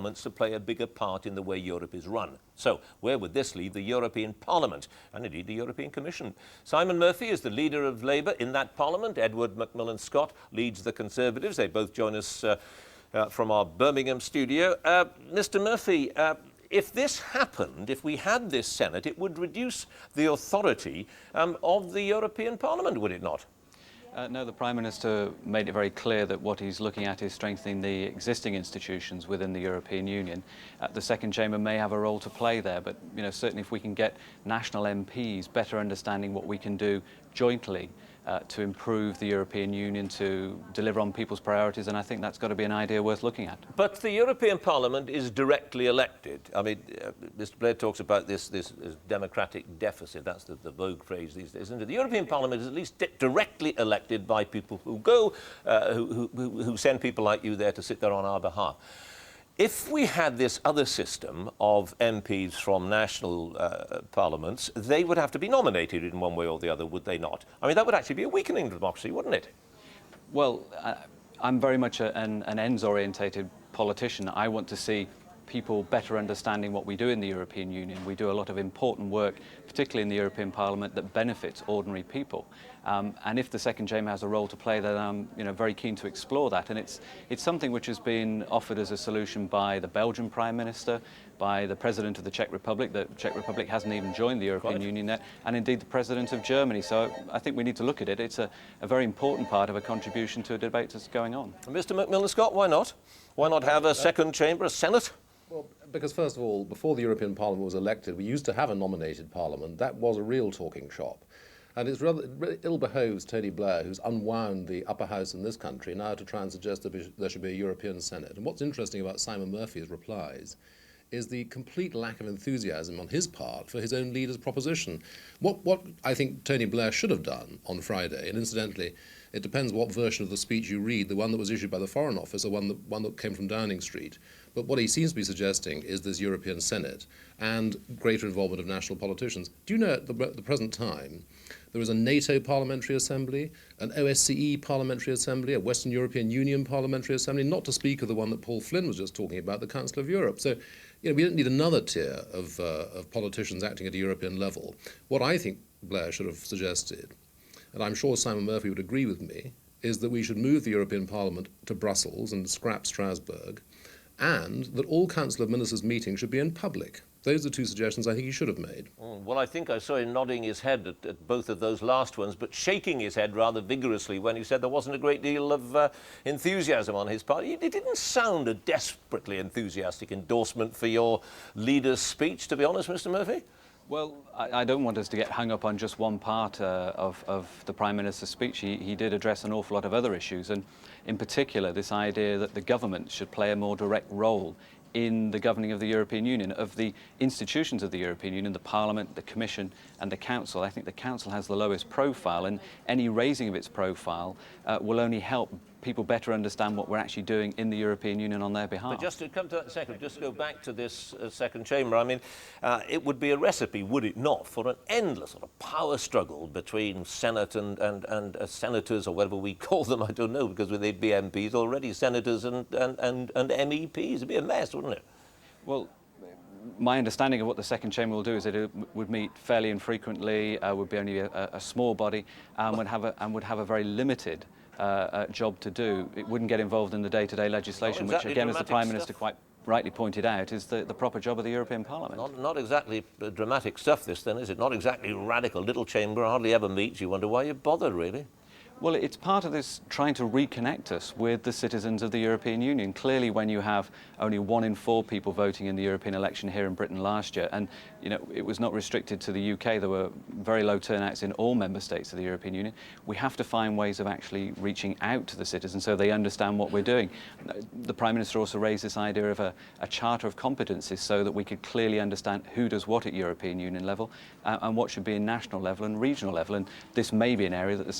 governments to play a bigger part in the way Europe is run. So, where would this leave the European Parliament, and indeed the European Commission? Simon Murphy is the leader of Labour in that Parliament. Edward Macmillan-Scott leads the Conservatives. They both join us from our Birmingham studio. Mr. Murphy, if this happened, if we had this Senate, it would reduce the authority of the European Parliament, would it not? No, the Prime Minister made it very clear that what he's looking at is strengthening the existing institutions within the European Union. The second chamber may have a role to play there, but certainly if we can get national MPs better understanding what we can do jointly to improve the European Union, to deliver on people's priorities, and I think that's got to be an idea worth looking at. But the European Parliament is directly elected. I mean, Mr. Blair talks about this democratic deficit. That's the vogue phrase these days, isn't it? The European Parliament is at least directly elected by people who go, who send people like you there to sit there on our behalf. If we had this other system of MPs from national parliaments, they would have to be nominated in one way or the other, would they not? I mean, that would actually be a weakening of democracy, wouldn't it? Well, I'm very much an ends-orientated politician. I want to see people better understanding what we do in the European Union. We do a lot of important work, particularly in the European Parliament, that benefits ordinary people. And if the second chamber has a role to play, then I'm very keen to explore that. And it's something which has been offered as a solution by the Belgian Prime Minister, by the President of the Czech Republic. The Czech Republic hasn't even joined the European Union yet, and indeed the President of Germany. So I think we need to look at it. It's a very important part of a contribution to a debate that's going on. Mr. Macmillan-Scott, why not? Why not have a second chamber, a Senate? Well, because first of all, before the European Parliament was elected, we used to have a nominated parliament. That was a real talking shop. And it really ill-behoves Tony Blair, who's unwound the upper house in this country, now to try and suggest that there should be a European Senate. And what's interesting about Simon Murphy's replies is the complete lack of enthusiasm on his part for his own leader's proposition. What I think Tony Blair should have done on Friday, and incidentally, it depends what version of the speech you read, the one that was issued by the Foreign Office or one that came from Downing Street. But what he seems to be suggesting is this European Senate and greater involvement of national politicians. Do you know at the present time there is a NATO Parliamentary Assembly, an OSCE Parliamentary Assembly, a Western European Union Parliamentary Assembly, not to speak of the one that Paul Flynn was just talking about, the Council of Europe. So we don't need another tier of politicians acting at a European level. What I think Blair should have suggested, and I'm sure Simon Murphy would agree with me, is that we should move the European Parliament to Brussels and scrap Strasbourg, and that all Council of Ministers meetings should be in public. Those are two suggestions I think he should have made. Well, I think I saw him nodding his head at both of those last ones, but shaking his head rather vigorously when he said there wasn't a great deal of enthusiasm on his part. It didn't sound a desperately enthusiastic endorsement for your leader's speech, to be honest, Mr. Murphy. Well, I don't want us to get hung up on just one part of the Prime Minister's speech. He did address an awful lot of other issues, and in particular this idea that the government should play a more direct role in the governing of the European Union, of the institutions of the European Union, the Parliament, the Commission and the Council. I think the Council has the lowest profile, and any raising of its profile will only help people better understand what we're actually doing in the European Union on their behalf. But just to come to that second, just to go back to this second chamber, I mean, it would be a recipe, would it not, for an endless sort of power struggle between Senate and senators, or whatever we call them, I don't know, because they'd be MPs already, senators and MEPs. It'd be a mess, wouldn't it? Well, my understanding of what the second chamber will do is that it would meet fairly infrequently, would be only a small body, and would have a very limited job to do. It wouldn't get involved in the day-to-day legislation, which again, as the Prime Minister quite rightly pointed out, is the proper job of the European Parliament. Not exactly dramatic stuff, this then, is it? Not exactly radical. Little chamber, hardly ever meets. You wonder why you bother, really. Well, it's part of this trying to reconnect us with the citizens of the European Union. Clearly, when you have only 1 in 4 people voting in the European election here in Britain last year, and it was not restricted to the UK, there were very low turnouts in all member states of the European Union, we have to find ways of actually reaching out to the citizens so they understand what we're doing. The Prime Minister also raised this idea of a charter of competencies so that we could clearly understand who does what at European Union level and what should be in national level and regional level, and this may be an area that the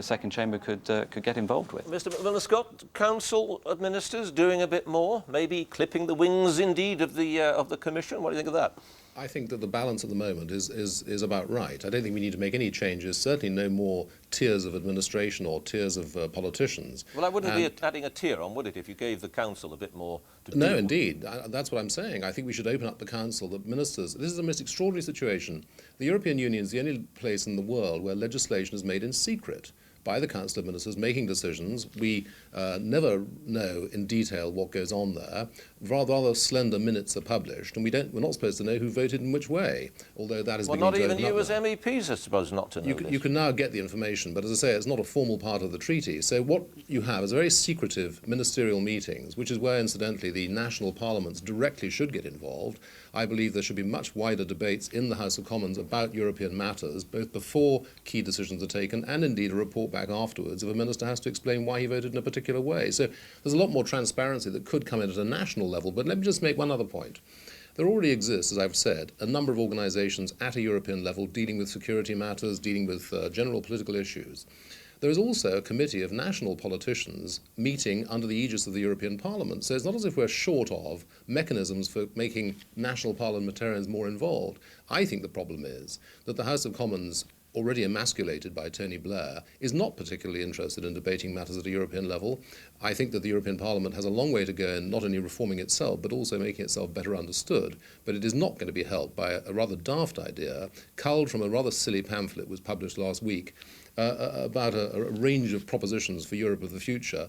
second chamber could get involved with. Mr. Macmillan-Scott, Council of Ministers doing a bit more, maybe clipping the wings indeed of the Commission. What do you think of that? I think that the balance at the moment is about right. I don't think we need to make any changes, certainly no more tiers of administration or tiers of politicians. Well, that wouldn't be adding a tier on, would it, if you gave the council a bit more to do? No, indeed. That's what I'm saying. I think we should open up the council, that ministers... This is the most extraordinary situation. The European Union is the only place in the world where legislation is made in secret by the Council of Ministers making decisions. We never know in detail what goes on there. Rather slender minutes are published, and we're not supposed to know who voted in which way, although that is beginning to open up. Well, not even you as MEPs are supposed not to know this. You can now get the information, but as I say, it's not a formal part of the treaty. So what you have is very secretive ministerial meetings, which is where, incidentally, the national parliaments directly should get involved. I believe there should be much wider debates in the House of Commons about European matters, both before key decisions are taken and indeed a report back afterwards if a minister has to explain why he voted in a particular way. So there's a lot more transparency that could come in at a national level. But let me just make one other point. There already exists, as I've said, a number of organisations at a European level dealing with security matters, dealing with general political issues. There is also a committee of national politicians meeting under the aegis of the European Parliament. So it's not as if we're short of mechanisms for making national parliamentarians more involved. I think the problem is that the House of Commons, already emasculated by Tony Blair, is not particularly interested in debating matters at a European level. I think that the European Parliament has a long way to go in not only reforming itself, but also making itself better understood. But it is not going to be helped by a rather daft idea, culled from a rather silly pamphlet was published last week, about a range of propositions for Europe of the future.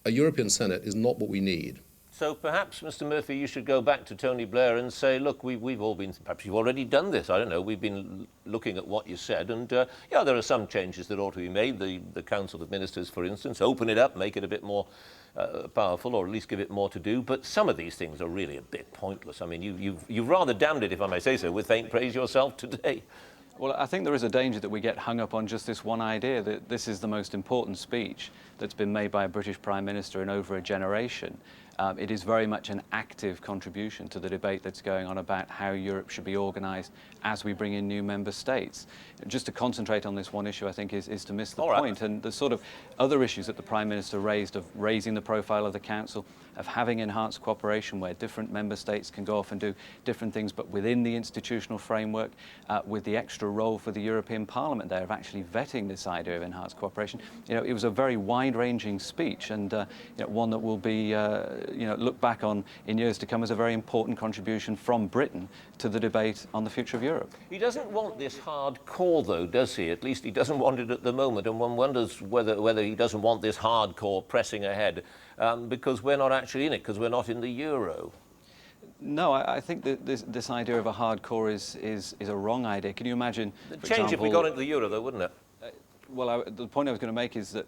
A European Senate is not what we need. So perhaps, Mr. Murphy, you should go back to Tony Blair and say, look, we've all been, perhaps you've already done this, I don't know, we've been looking at what you said, and yeah, there are some changes that ought to be made. The Council of Ministers, for instance, open it up, make it a bit more powerful, or at least give it more to do, but some of these things are really a bit pointless. I mean, you've rather damned it, if I may say so, with faint praise yourself today. Well, I think there is a danger that we get hung up on just this one idea that this is the most important speech that's been made by a British Prime Minister in over a generation. It is very much an active contribution to the debate that's going on about how Europe should be organised as we bring in new member states. Just to concentrate on this one issue, I think, is to miss the point. And the sort of other issues that the Prime Minister raised, of raising the profile of the Council, of having enhanced cooperation where different member states can go off and do different things, but within the institutional framework, with the extra role for the European Parliament there of actually vetting this idea of enhanced cooperation. You know, it was a very wide-ranging speech, and you know, one that will be looked back on in years to come as a very important contribution from Britain to the debate on the future of Europe. He doesn't want this hard core, though, does he? At least he doesn't want it at the moment, and one wonders whether he doesn't want this hardcore pressing ahead because we're not actually in it, because we're not in the euro. No, I think that this idea of a hardcore is a wrong idea. Can you imagine, It'd change if we got into the euro, though, wouldn't it? Well, the point I was going to make is that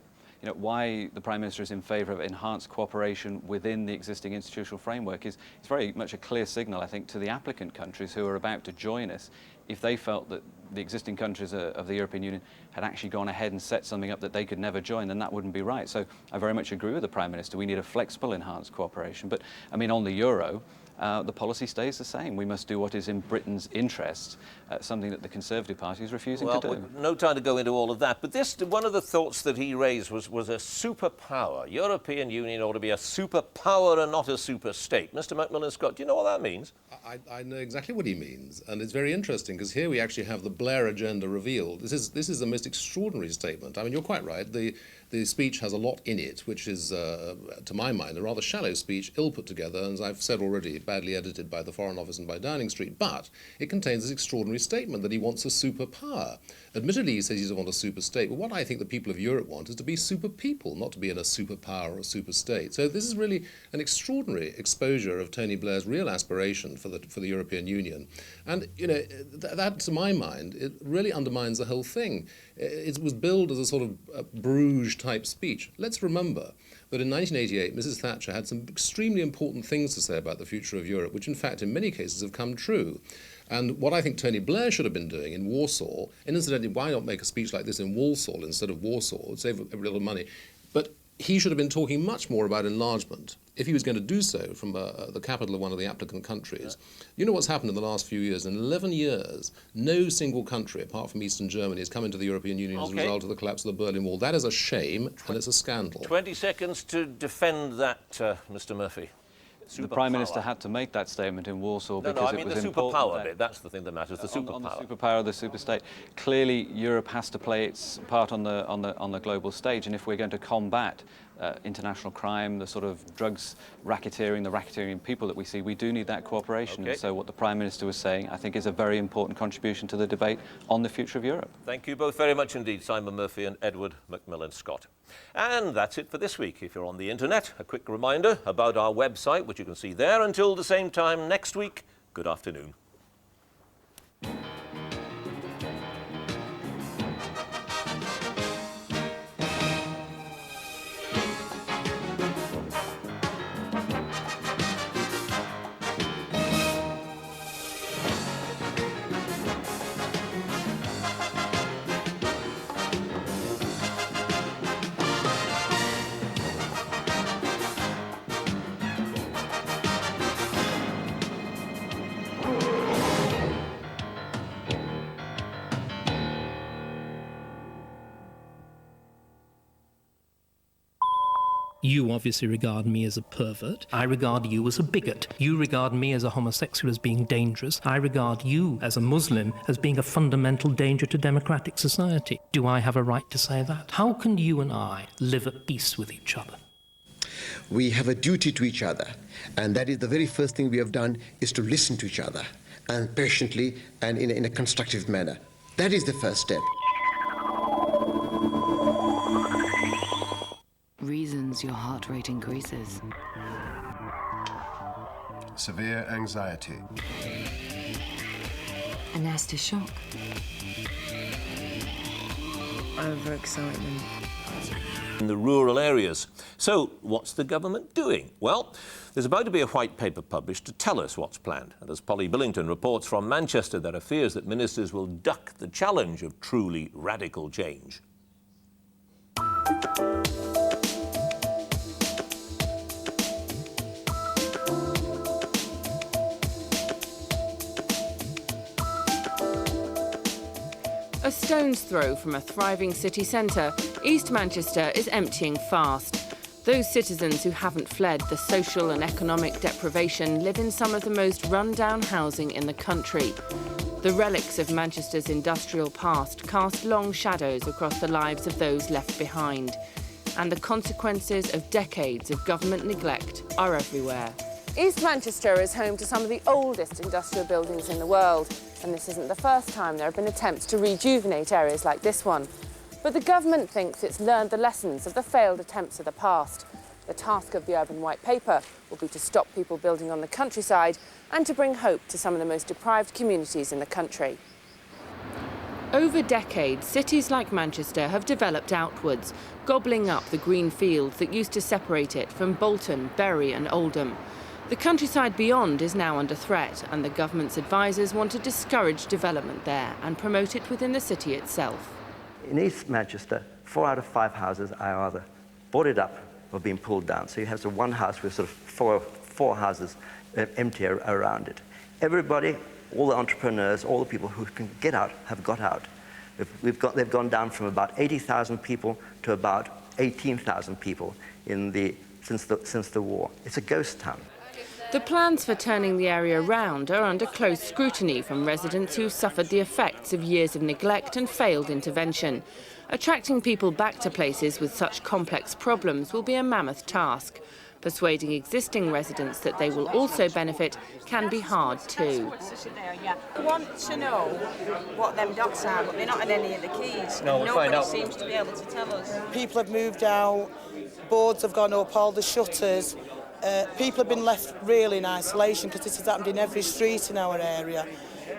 why the Prime Minister is in favour of enhanced cooperation within the existing institutional framework is it's very much a clear signal, I think, to the applicant countries who are about to join us. If they felt that the existing countries of the European Union had actually gone ahead and set something up that they could never join, then that wouldn't be right. So I very much agree with the Prime Minister. We need a flexible enhanced cooperation. But, I mean, on the euro, the policy stays the same. We must do what is in Britain's interests, something that the Conservative Party is refusing to do. No time to go into all of that, but one of the thoughts that he raised was a superpower. European Union ought to be a superpower and not a super state. Mr. Macmillan Scott, do you know what that means? I know exactly what he means, and it's very interesting because here we actually have the Blair agenda revealed. This is the most extraordinary statement. I mean, you're quite right. The speech has a lot in it, which is, to my mind, a rather shallow speech, ill put together, and as I've said already, badly edited by the Foreign Office and by Downing Street. But it contains this extraordinary statement that he wants a superpower. Admittedly, he says he doesn't want a super state, but what I think the people of Europe want is to be super people, not to be in a superpower or a super state. So this is really an extraordinary exposure of Tony Blair's real aspiration for the European Union. And, that, to my mind, it really undermines the whole thing. It was billed as a sort of Bruges-type speech. Let's remember that in 1988, Mrs. Thatcher had some extremely important things to say about the future of Europe, which in fact in many cases have come true. And what I think Tony Blair should have been doing in Warsaw, and incidentally, why not make a speech like this in Walsall instead of Warsaw? It'd save every little money. But he should have been talking much more about enlargement if he was going to do so from the capital of one of the applicant countries. Yeah. You know what's happened in the last few years? In 11 years, no single country, apart from Eastern Germany, has come into the European Union as a result of the collapse of the Berlin Wall. That is a shame, and it's a scandal. 20 seconds to defend that, Mr. Murphy. The Prime Minister had to make that statement in Warsaw No, because I mean it was the important. superpower bit, that's the thing that matters, the superpower. On the superpower of the superstate. Clearly, Europe has to play its part on the global stage, and if we're going to combat international crime, the sort of drugs racketeering, the racketeering people that we see, we do need that cooperation. Okay. And so what the Prime Minister was saying, I think, is a very important contribution to the debate on the future of Europe. Thank you both very much indeed, Simon Murphy and Edward Macmillan-Scott. And that's it for this week. If you're on the internet, a quick reminder about our website, which you can see there. Until the same time next week, good afternoon. You obviously regard me as a pervert. I regard you as a bigot. You regard me as a homosexual as being dangerous. I regard you as a Muslim as being a fundamental danger to democratic society. Do I have a right to say that? How can you and I live at peace with each other? We have a duty to each other, and that is the very first thing we have done, is to listen to each other, and patiently and in a constructive manner. That is the first step. Reasons your heart rate increases. Severe anxiety. A nasty shock. Overexcitement. In the rural areas. So, what's the government doing? Well, there's about to be a white paper published to tell us what's planned. And as Polly Billington reports from Manchester, there are fears that ministers will duck the challenge of truly radical change. A stone's throw from a thriving city centre, East Manchester is emptying fast. Those citizens who haven't fled the social and economic deprivation live in some of the most run-down housing in the country. The relics of Manchester's industrial past cast long shadows across the lives of those left behind. And the consequences of decades of government neglect are everywhere. East Manchester is home to some of the oldest industrial buildings in the world. And this isn't the first time there have been attempts to rejuvenate areas like this one. But the government thinks it's learned the lessons of the failed attempts of the past. The task of the Urban White Paper will be to stop people building on the countryside and to bring hope to some of the most deprived communities in the country. Over decades, cities like Manchester have developed outwards, gobbling up the green fields that used to separate it from Bolton, Bury and Oldham. The countryside beyond is now under threat, and the government's advisers want to discourage development there and promote it within the city itself. In East Manchester, 4 out of 5 houses are either boarded up or being pulled down. So you have one house with sort of four houses empty around it. Everybody, all the entrepreneurs, all the people who can get out have got out. They've gone down from about 80,000 people to about 18,000 people since the war. It's a ghost town. The plans for turning the area round are under close scrutiny from residents who suffered the effects of years of neglect and failed intervention. Attracting people back to places with such complex problems will be a mammoth task. Persuading existing residents that they will also benefit can be hard too. I want to know what them dots are, but they're not in any of the keys. No, we'll find out. Nobody seems to be able to tell us. People have moved out, boards have gone up, all the shutters. People have been left really in isolation because this has happened in every street in our area.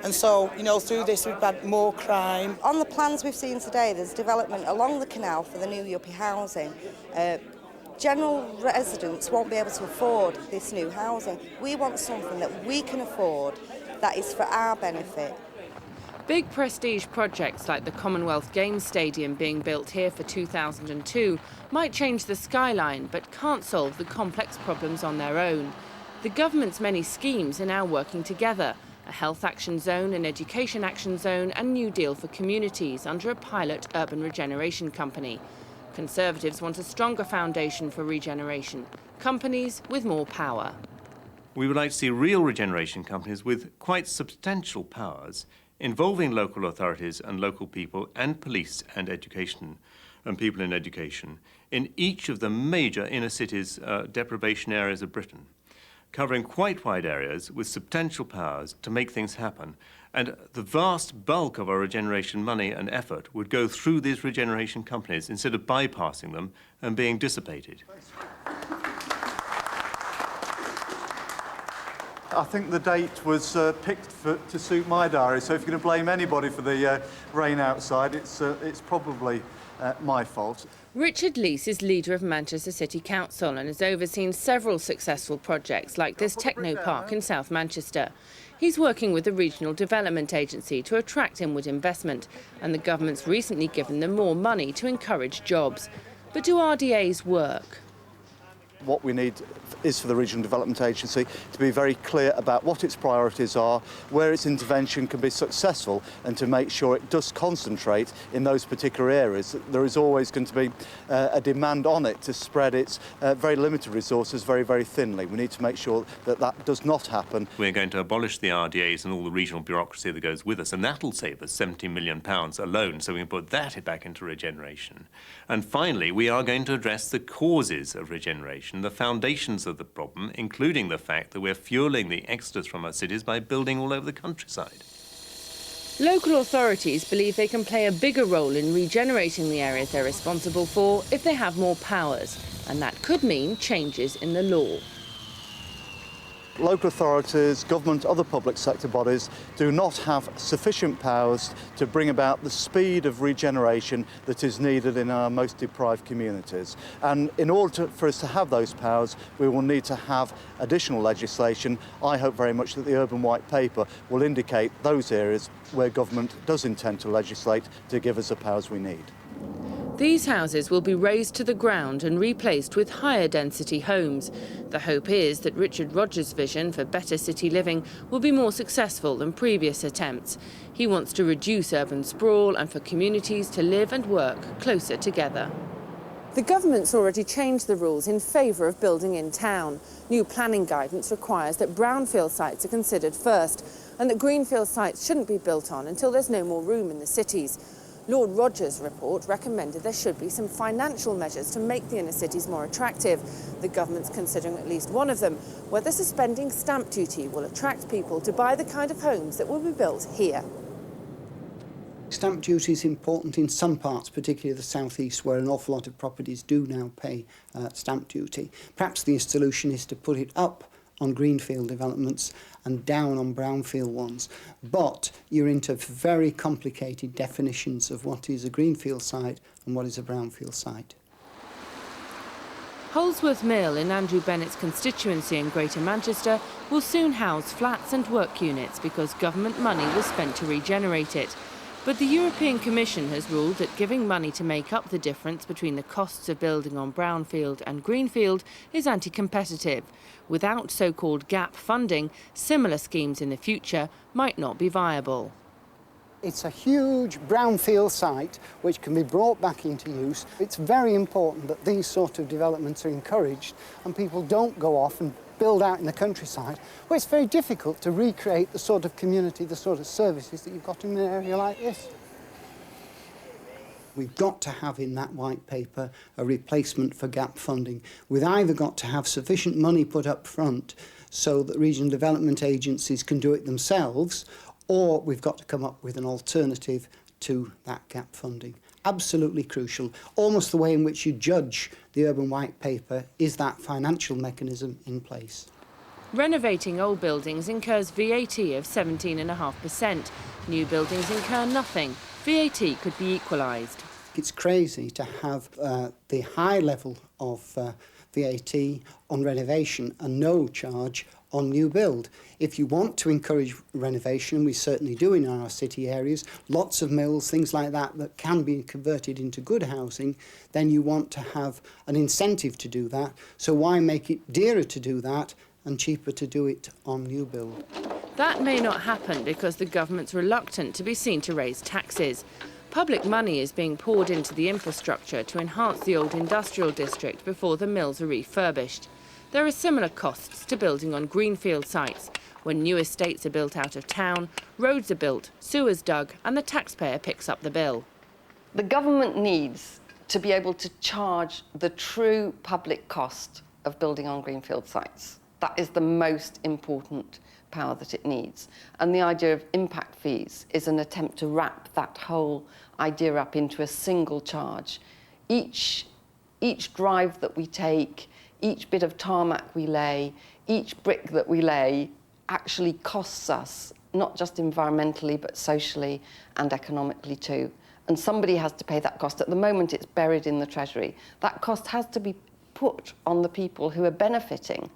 And so, you know, through this we've had more crime. On the plans we've seen today, there's development along the canal for the new yuppie housing. General residents won't be able to afford this new housing. We want something that we can afford that is for our benefit. Big prestige projects like the Commonwealth Games Stadium being built here for 2002 might change the skyline but can't solve the complex problems on their own. The government's many schemes are now working together. A health action zone, an education action zone and New Deal for communities under a pilot urban regeneration company. Conservatives want a stronger foundation for regeneration. Companies with more power. We would like to see real regeneration companies with quite substantial powers involving local authorities and local people and police and education and people in education in each of the major inner cities deprivation areas of Britain, covering quite wide areas with substantial powers to make things happen. And the vast bulk of our regeneration money and effort would go through these regeneration companies instead of bypassing them and being dissipated. I think the date was picked to suit my diary, so if you're going to blame anybody for the rain outside, it's probably my fault. Richard Leese is leader of Manchester City Council and has overseen several successful projects like this techno park in South Manchester. He's working with the Regional Development Agency to attract inward investment, and the government's recently given them more money to encourage jobs. But do RDAs work? What we need is for the Regional Development Agency to be very clear about what its priorities are, where its intervention can be successful, and to make sure it does concentrate in those particular areas. There is always going to be a demand on it to spread its very limited resources very, very thinly. We need to make sure that that does not happen. We're going to abolish the RDAs and all the regional bureaucracy that goes with us, and that'll save us £70 million alone, so we can put that back into regeneration. And finally, we are going to address the causes of regeneration, the foundations of the problem, including the fact that we're fuelling the exodus from our cities by building all over the countryside. Local authorities believe they can play a bigger role in regenerating the areas they're responsible for if they have more powers, and that could mean changes in the law. Local authorities, government, other public sector bodies do not have sufficient powers to bring about the speed of regeneration that is needed in our most deprived communities. And in order for us to have those powers, we will need to have additional legislation. I hope very much that the Urban White Paper will indicate those areas where government does intend to legislate to give us the powers we need. These houses will be razed to the ground and replaced with higher density homes. The hope is that Richard Rogers' vision for better city living will be more successful than previous attempts. He wants to reduce urban sprawl and for communities to live and work closer together. The government's already changed the rules in favour of building in town. New planning guidance requires that brownfield sites are considered first and that greenfield sites shouldn't be built on until there's no more room in the cities. Lord Rogers' report recommended there should be some financial measures to make the inner cities more attractive. The government's considering at least one of them, whether suspending stamp duty will attract people to buy the kind of homes that will be built here. Stamp duty is important in some parts, particularly the southeast, where an awful lot of properties do now pay stamp duty. Perhaps the solution is to put it up on greenfield developments and down on brownfield ones. But you're into very complicated definitions of what is a greenfield site and what is a brownfield site. Holsworth Mill in Andrew Bennett's constituency in Greater Manchester will soon house flats and work units because government money was spent to regenerate it. But the European Commission has ruled that giving money to make up the difference between the costs of building on brownfield and greenfield is anti-competitive. Without so-called gap funding, similar schemes in the future might not be viable. It's a huge brownfield site which can be brought back into use. It's very important that these sort of developments are encouraged and people don't go off and build out in the countryside, where it's very difficult to recreate the sort of community, the sort of services that you've got in an area like this. We've got to have in that white paper a replacement for gap funding. We've either got to have sufficient money put up front so that regional development agencies can do it themselves, or we've got to come up with an alternative to that gap funding. Absolutely crucial. Almost the way in which you judge the Urban White Paper is that financial mechanism in place. Renovating old buildings incurs VAT of 17.5%. New buildings incur nothing. VAT could be equalised. It's crazy to have the high level of VAT on renovation and no charge on new build. If you want to encourage renovation, we certainly do in our city areas, lots of mills, things like that, that can be converted into good housing, then you want to have an incentive to do that. So why make it dearer to do that and cheaper to do it on new build? That may not happen because the government's reluctant to be seen to raise taxes. Public money is being poured into the infrastructure to enhance the old industrial district before the mills are refurbished. There are similar costs to building on greenfield sites. When new estates are built out of town, roads are built, sewers dug, and the taxpayer picks up the bill. The government needs to be able to charge the true public cost of building on greenfield sites. That is the most important power that it needs. And the idea of impact fees is an attempt to wrap that whole idea up into a single charge. Each drive that we take, each bit of tarmac we lay, each brick that we lay actually costs us, not just environmentally, but socially and economically too. And somebody has to pay that cost. At the moment, it's buried in the Treasury. That cost has to be put on the people who are benefiting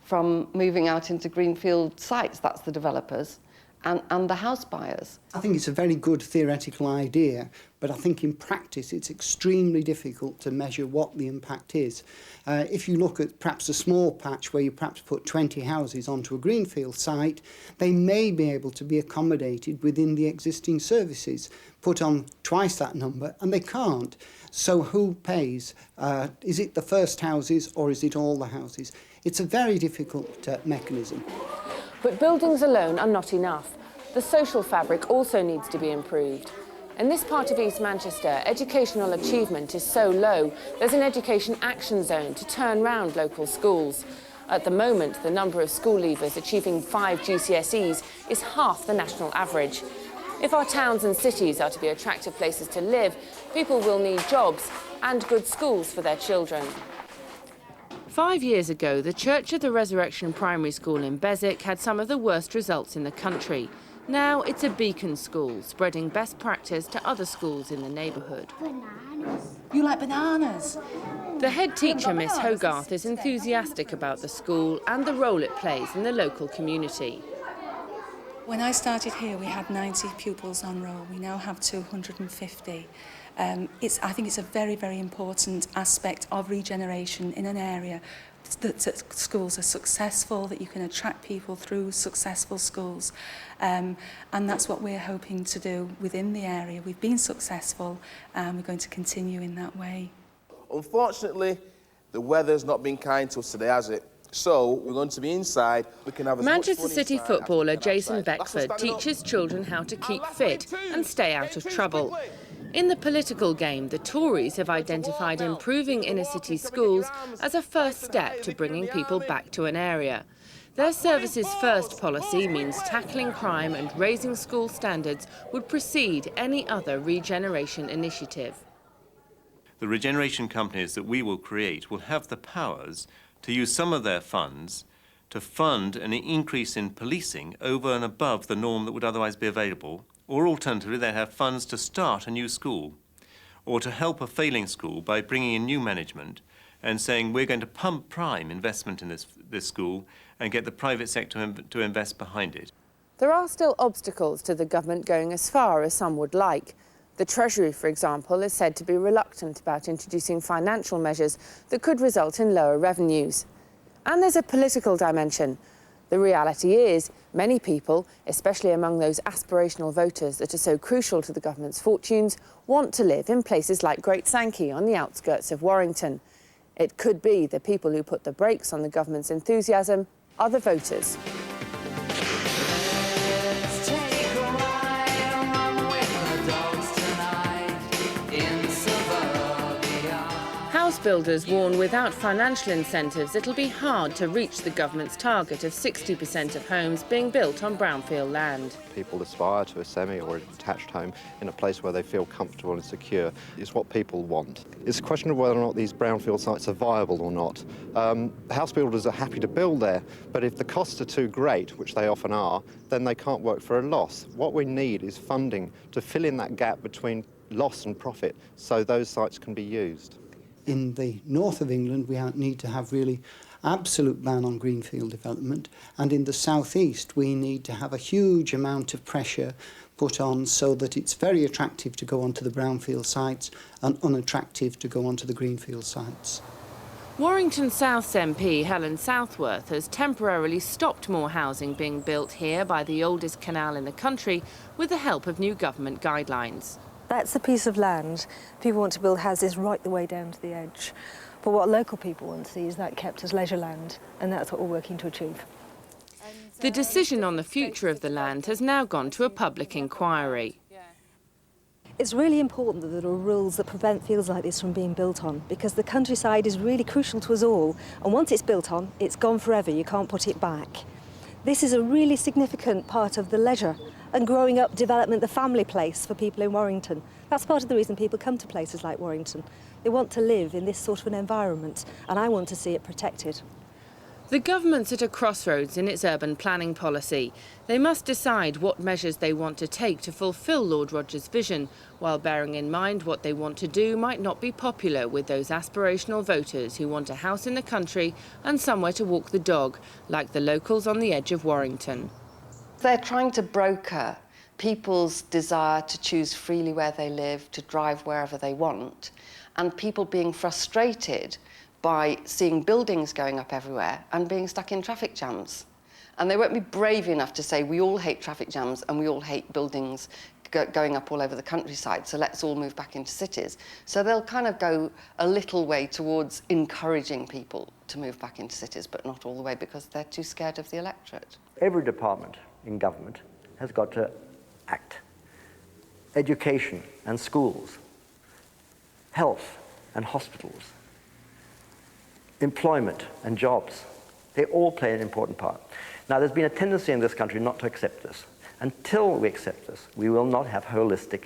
from moving out into greenfield sites. That's the developers and the house buyers. I think it's a very good theoretical idea, but I think in practice it's extremely difficult to measure what the impact is. If you look at perhaps a small patch where you perhaps put 20 houses onto a greenfield site, they may be able to be accommodated within the existing services. Put on twice that number and they can't. So who pays? Is it the first houses or is it all the houses? It's a very difficult mechanism. But buildings alone are not enough. The social fabric also needs to be improved. In this part of East Manchester, educational achievement is so low, there's an education action zone to turn round local schools. At the moment, the number of school leavers achieving 5 GCSEs is half the national average. If our towns and cities are to be attractive places to live, people will need jobs and good schools for their children. 5 years ago, the Church of the Resurrection Primary School in Beswick had some of the worst results in the country. Now it's a beacon school, spreading best practice to other schools in the neighbourhood. Bananas. You like bananas? The head teacher, Miss Hogarth, is enthusiastic about the school and the role it plays in the local community. When I started here, we had 90 pupils on roll. We now have 250. I think it's a very, very important aspect of regeneration in an area that schools are successful, that you can attract people through successful schools. And that's what we're hoping to do within the area. We've been successful and we're going to continue in that way. Unfortunately, the weather's not been kind to us today, has it? So we're going to be inside. We can have as Manchester much fun City inside footballer as we can Jason outside. Beckford teaches children how to keep fit and stay out of trouble. In the political game, the Tories have identified improving inner-city schools as a first step to bringing people back to an area. Their Services First policy means tackling crime and raising school standards would precede any other regeneration initiative. The regeneration companies that we will create will have the powers to use some of their funds to fund an increase in policing over and above the norm that would otherwise be available, or alternatively they have funds to start a new school, or to help a failing school by bringing in new management and saying we're going to pump prime investment in this school and get the private sector to invest behind it. There are still obstacles to the government going as far as some would like. The Treasury, for example, is said to be reluctant about introducing financial measures that could result in lower revenues. And there's a political dimension. The reality is, many people, especially among those aspirational voters that are so crucial to the government's fortunes, want to live in places like Great Sankey on the outskirts of Warrington. It could be the people who put the brakes on the government's enthusiasm are the voters. House builders warn without financial incentives it'll be hard to reach the government's target of 60% of homes being built on brownfield land. People aspire to a semi or a detached home in a place where they feel comfortable and secure. It's what people want. It's a question of whether or not these brownfield sites are viable or not. House builders are happy to build there, but if the costs are too great, which they often are, then they can't work for a loss. What we need is funding to fill in that gap between loss and profit so those sites can be used. In the north of England, we need to have really absolute ban on greenfield development, and in the southeast we need to have a huge amount of pressure put on so that it's very attractive to go onto the brownfield sites and unattractive to go onto the greenfield sites. Warrington South's MP Helen Southworth has temporarily stopped more housing being built here by the oldest canal in the country with the help of new government guidelines. That's a piece of land. People want to build houses right the way down to the edge. But what local people want to see is that kept as leisure land, and that's what we're working to achieve. The decision on the future of the land has now gone to a public inquiry. It's really important that there are rules that prevent fields like this from being built on, because the countryside is really crucial to us all, and once it's built on, it's gone forever, you can't put it back. This is a really significant part of the leisure and growing up development, the family place for people in Warrington. That's part of the reason people come to places like Warrington. They want to live in this sort of an environment, and I want to see it protected. The government's at a crossroads in its urban planning policy. They must decide what measures they want to take to fulfil Lord Rogers' vision, while bearing in mind what they want to do might not be popular with those aspirational voters who want a house in the country and somewhere to walk the dog, like the locals on the edge of Warrington. They're trying to broker people's desire to choose freely where they live, to drive wherever they want, and people being frustrated by seeing buildings going up everywhere and being stuck in traffic jams. And they won't be brave enough to say, we all hate traffic jams and we all hate buildings going up all over the countryside, so let's all move back into cities. So they'll kind of go a little way towards encouraging people to move back into cities, but not all the way, because they're too scared of the electorate. Every department in government has got to act. Education and schools, health and hospitals, employment and jobs, they all play an important part. Now, there's been a tendency in this country not to accept this. Until we accept this, we will not have holistic,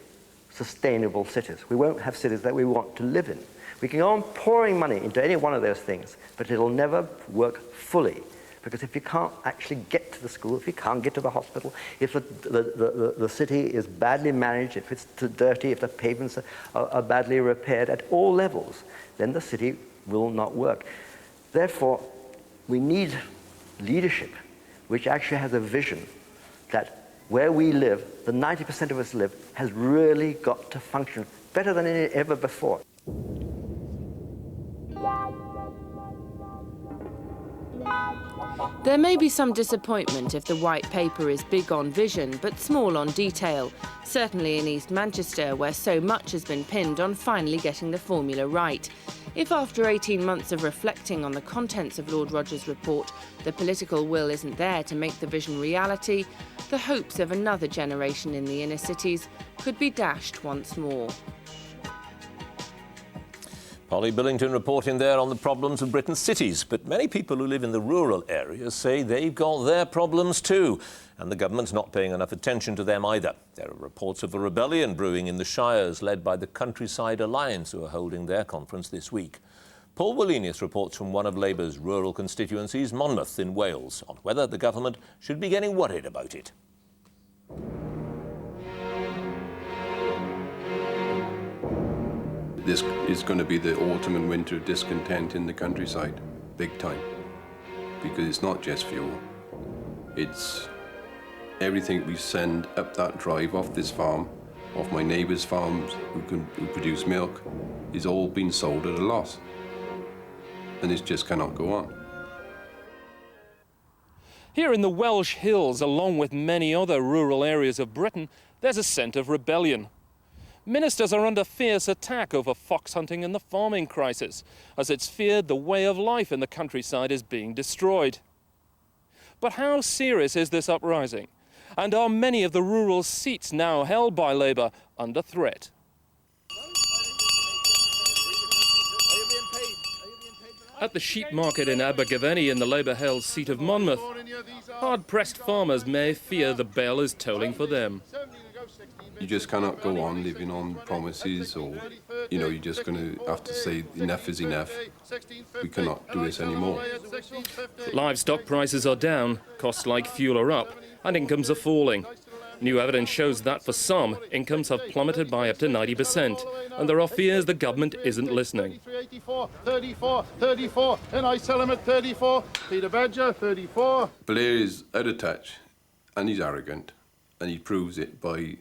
sustainable cities. We won't have cities that we want to live in. We can go on pouring money into any one of those things, but it'll never work fully. Because if you can't actually get to the school, if you can't get to the hospital, if the city is badly managed, if it's too dirty, if the pavements are badly repaired at all levels, then the city will not work. Therefore, we need leadership which actually has a vision that where we live, the 90% of us live, has really got to function better than ever before. There may be some disappointment if the white paper is big on vision but small on detail, certainly in East Manchester, where so much has been pinned on finally getting the formula right. If after 18 months of reflecting on the contents of Lord Rogers' report, the political will isn't there to make the vision reality, the hopes of another generation in the inner cities could be dashed once more. Polly Billington reporting there on the problems of Britain's cities. But many people who live in the rural areas say they've got their problems too, and the government's not paying enough attention to them either. There are reports of a rebellion brewing in the shires, led by the Countryside Alliance, who are holding their conference this week. Paul Wallenius reports from one of Labour's rural constituencies, Monmouth in Wales, on whether the government should be getting worried about it. This is going to be the autumn and winter discontent in the countryside, big time. Because it's not just fuel. It's everything we send up that drive off this farm, off my neighbours' farms who produce milk, is all being sold at a loss. And this just cannot go on. Here in the Welsh Hills, along with many other rural areas of Britain, there's a scent of rebellion. Ministers are under fierce attack over fox hunting and the farming crisis, as it's feared the way of life in the countryside is being destroyed. But how serious is this uprising? And are many of the rural seats now held by Labour under threat? At the sheep market in Abergavenny in the Labour-held seat of Monmouth, hard-pressed farmers may fear the bell is tolling for them. You just cannot go on living on promises, or, you know, you're just going to have to say enough is enough. We cannot do this anymore. Livestock prices are down, costs like fuel are up, and incomes are falling. New evidence shows that for some, incomes have plummeted by up to 90%, and there are fears the government isn't listening. 34, and I sell him at 34. Peter Badger, 34. Blair is out of touch, and he's arrogant, and he proves it by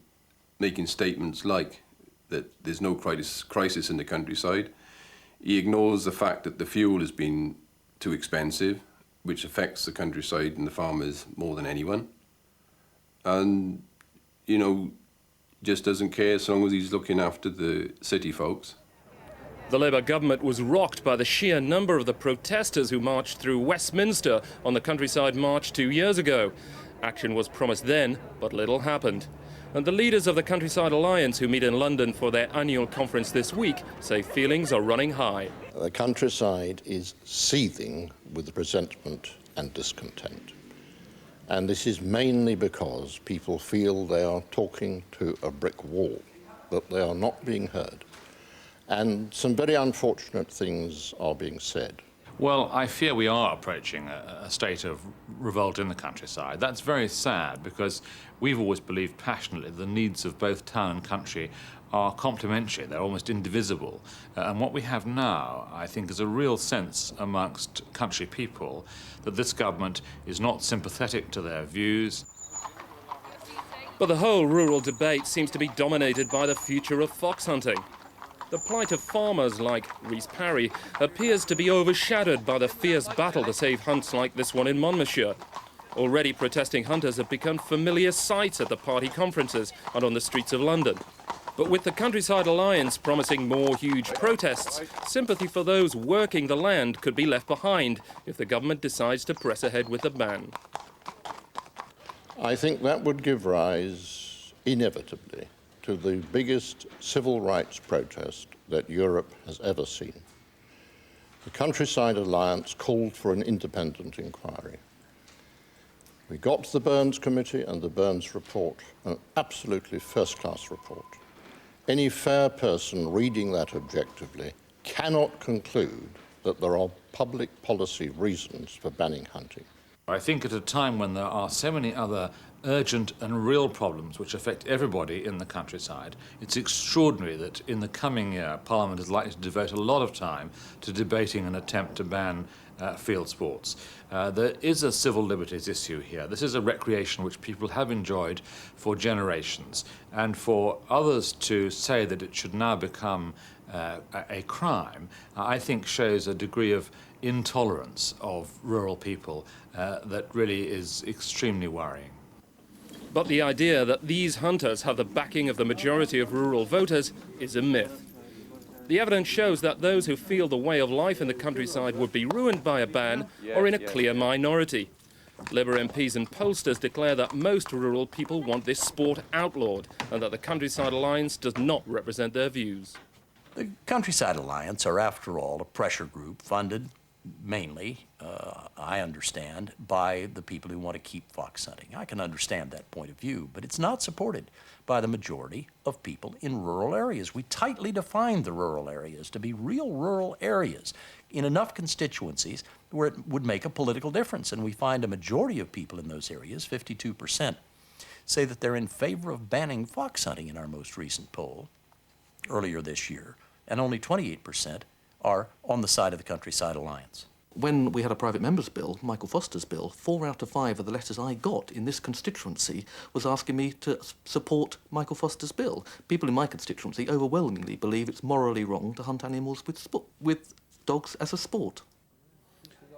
making statements like that there's no crisis in the countryside. He ignores the fact that the fuel has been too expensive, which affects the countryside and the farmers more than anyone. And, you know, just doesn't care so long as he's looking after the city folks. The Labour government was rocked by the sheer number of the protesters who marched through Westminster on the Countryside March 2 years ago. Action was promised then, but little happened. And the leaders of the Countryside Alliance, who meet in London for their annual conference this week, say feelings are running high. The countryside is seething with resentment and discontent. And this is mainly because people feel they are talking to a brick wall, that they are not being heard. And some very unfortunate things are being said. Well, I fear we are approaching a state of revolt in the countryside. That's very sad because we've always believed passionately the needs of both town and country are complementary, they're almost indivisible. And what we have now, I think, is a real sense amongst country people that this government is not sympathetic to their views. But the whole rural debate seems to be dominated by the future of fox hunting. The plight of farmers like Rhys Parry appears to be overshadowed by the fierce battle to save hunts like this one in Monmouthshire. Already protesting hunters have become familiar sights at the party conferences and on the streets of London. But with the Countryside Alliance promising more huge protests, sympathy for those working the land could be left behind if the government decides to press ahead with the ban. I think that would give rise, inevitably, to the biggest civil rights protest that Europe has ever seen. The Countryside Alliance called for an independent inquiry. We got to the Burns Committee and the Burns report, an absolutely first-class report. Any fair person reading that objectively cannot conclude that there are public policy reasons for banning hunting. I think at a time when there are so many other urgent and real problems which affect everybody in the countryside, it's extraordinary that in the coming year Parliament is likely to devote a lot of time to debating an attempt to ban field sports. There is a civil liberties issue here. This is a recreation which people have enjoyed for generations, and for others to say that it should now become a crime, I think shows a degree of intolerance of rural people that really is extremely worrying. But the idea that these hunters have the backing of the majority of rural voters is a myth. The evidence shows that those who feel the way of life in the countryside would be ruined by a ban are in a clear minority. Labour MPs and pollsters declare that most rural people want this sport outlawed and that the Countryside Alliance does not represent their views. The Countryside Alliance are, after all, a pressure group funded mainly, I understand, by the people who want to keep fox hunting. I can understand that point of view, but it's not supported by the majority of people in rural areas. We tightly define the rural areas to be real rural areas in enough constituencies where it would make a political difference. And we find a majority of people in those areas, 52%, say that they're in favor of banning fox hunting in our most recent poll earlier this year, and only 28% are on the side of the Countryside Alliance. When we had a private member's bill, Michael Foster's bill, 4 out of 5 of the letters I got in this constituency was asking me to support Michael Foster's bill. People in my constituency overwhelmingly believe it's morally wrong to hunt animals with dogs as a sport.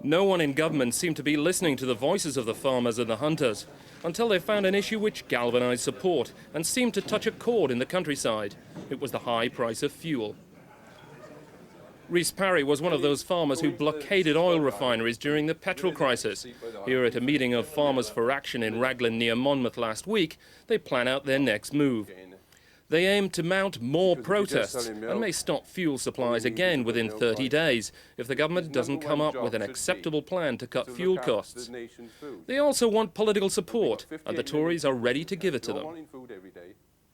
No one in government seemed to be listening to the voices of the farmers and the hunters until they found an issue which galvanised support and seemed to touch a chord in the countryside. It was the high price of fuel. Rhys Parry was one of those farmers who blockaded oil refineries during the petrol crisis. Here at a meeting of Farmers for Action in Raglan near Monmouth last week, they plan out their next move. They aim to mount more protests and may stop fuel supplies again within 30 days if the government doesn't come up with an acceptable plan to cut fuel costs. They also want political support, and the Tories are ready to give it to them.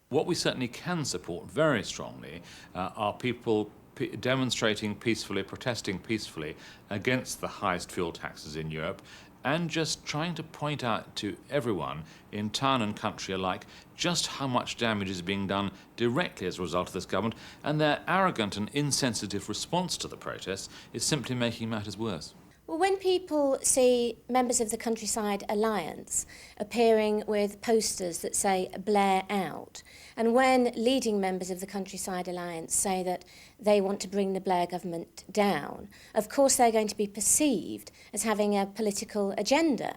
What we certainly can support very strongly are people demonstrating peacefully, protesting peacefully against the highest fuel taxes in Europe, and just trying to point out to everyone in town and country alike just how much damage is being done directly as a result of this government, and their arrogant and insensitive response to the protests is simply making matters worse. Well, when people see members of the Countryside Alliance appearing with posters that say Blair out, and when leading members of the Countryside Alliance say that they want to bring the Blair government down, of course they're going to be perceived as having a political agenda.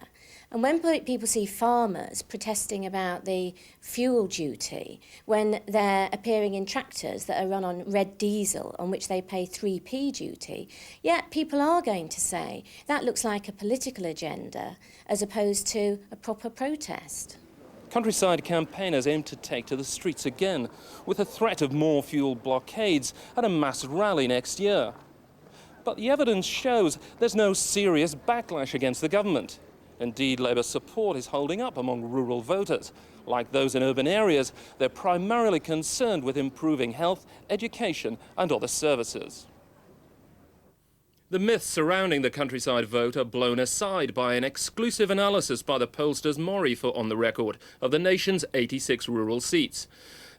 And when people see farmers protesting about the fuel duty, when they're appearing in tractors that are run on red diesel on which they pay 3p duty, yet people are going to say that looks like a political agenda as opposed to a proper protest. Countryside campaigners aim to take to the streets again, with a threat of more fuel blockades at a mass rally next year. But the evidence shows there's no serious backlash against the government. Indeed, Labour support is holding up among rural voters. Like those in urban areas, they're primarily concerned with improving health, education and other services. The myths surrounding the countryside vote are blown aside by an exclusive analysis by the pollsters Mori for On the Record of the nation's 86 rural seats.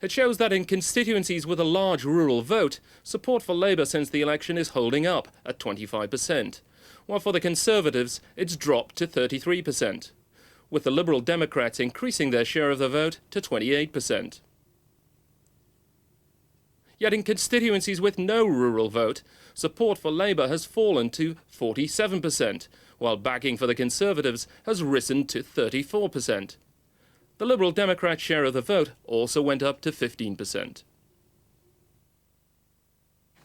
It shows that in constituencies with a large rural vote, support for Labour since the election is holding up at 25%, while for the Conservatives it's dropped to 33%, with the Liberal Democrats increasing their share of the vote to 28%. Yet in constituencies with no rural vote, support for Labour has fallen to 47%, while backing for the Conservatives has risen to 34%. The Liberal Democrat share of the vote also went up to 15%.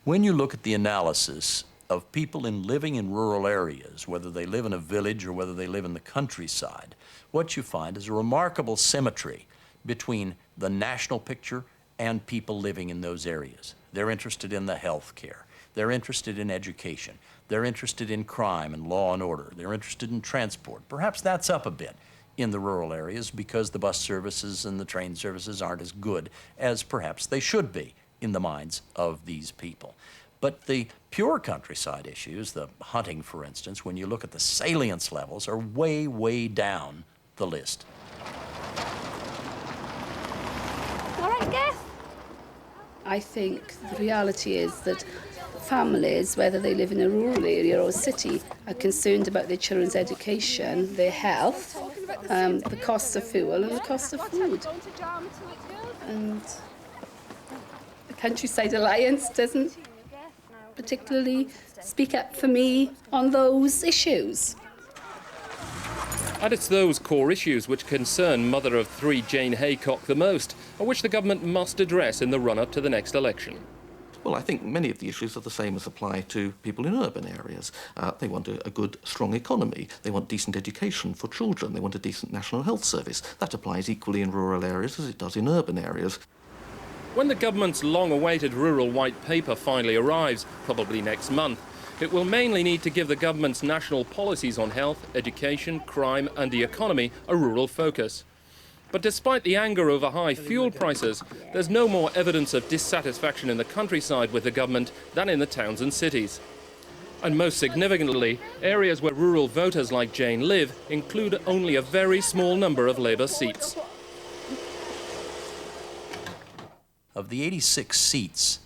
When you look at the analysis of people living in rural areas, whether they live in a village or whether they live in the countryside, what you find is a remarkable symmetry between the national picture and people living in those areas. They're interested in the health care. They're interested in education. They're interested in crime and law and order. They're interested in transport. Perhaps that's up a bit in the rural areas because the bus services and the train services aren't as good as perhaps they should be in the minds of these people. But the pure countryside issues, the hunting for instance, when you look at the salience levels, are way, way down the list. All right, Gav? I think the reality is that families, whether they live in a rural area or a city, are concerned about their children's education, their health, the cost of fuel and the cost of food. And the Countryside Alliance doesn't particularly speak up for me on those issues. And it's those core issues which concern mother of three Jane Haycock the most, and which the government must address in the run-up to the next election. Well, I think many of the issues are the same as apply to people in urban areas. They want a good, strong economy. They want decent education for children. They want a decent national health service. That applies equally in rural areas as it does in urban areas. When the government's long-awaited rural white paper finally arrives, probably next month, it will mainly need to give the government's national policies on health, education, crime and the economy a rural focus. But despite the anger over high fuel prices, there's no more evidence of dissatisfaction in the countryside with the government than in the towns and cities. And most significantly, areas where rural voters like Jane live include only a very small number of Labour seats. Of the 86 seats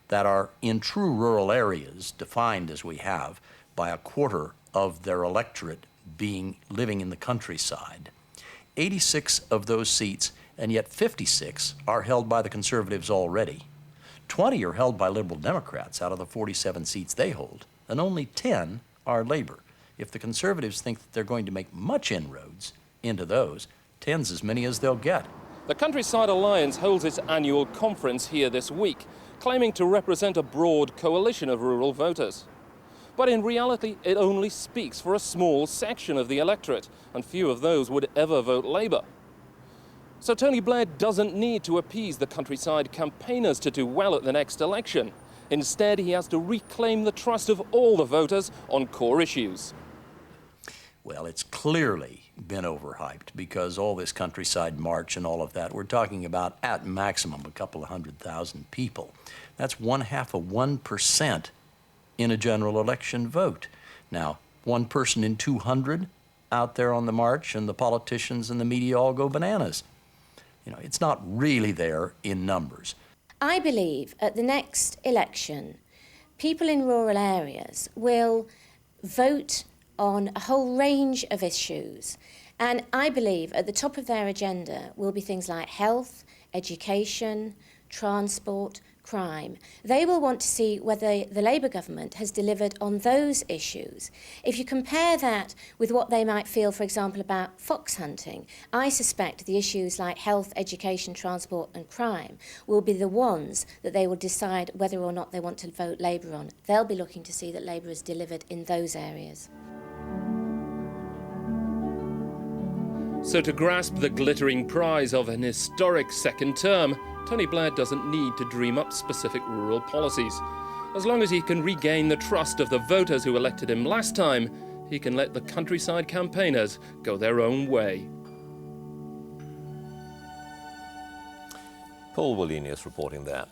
that are in true rural areas, defined as we have by a quarter of their electorate living in the countryside, 86 of those seats, and yet 56 are held by the Conservatives already. 20 are held by Liberal Democrats out of the 47 seats they hold, and only 10 are Labour. If the Conservatives think that they're going to make much inroads into those, 10's as many as they'll get. The Countryside Alliance holds its annual conference here this week, claiming to represent a broad coalition of rural voters. But in reality, it only speaks for a small section of the electorate, and few of those would ever vote Labour. So Tony Blair doesn't need to appease the countryside campaigners to do well at the next election. Instead, he has to reclaim the trust of all the voters on core issues. Well, it's clearly been overhyped because all this countryside march and all of that, we're talking about at maximum a couple of 100,000 people. That's 0.5% in a general election vote. Now, one person in 200 out there on the march and the politicians and the media all go bananas. You know, it's not really there in numbers. I believe at the next election, people in rural areas will vote on a whole range of issues. And I believe at the top of their agenda will be things like health, education, transport, crime. They will want to see whether the Labour government has delivered on those issues. If you compare that with what they might feel, for example, about fox hunting, I suspect the issues like health, education, transport and crime will be the ones that they will decide whether or not they want to vote Labour on. They'll be looking to see that Labour has delivered in those areas. So to grasp the glittering prize of an historic second term, Tony Blair doesn't need to dream up specific rural policies. As long as he can regain the trust of the voters who elected him last time, he can let the countryside campaigners go their own way. Paul Wallenius reporting that.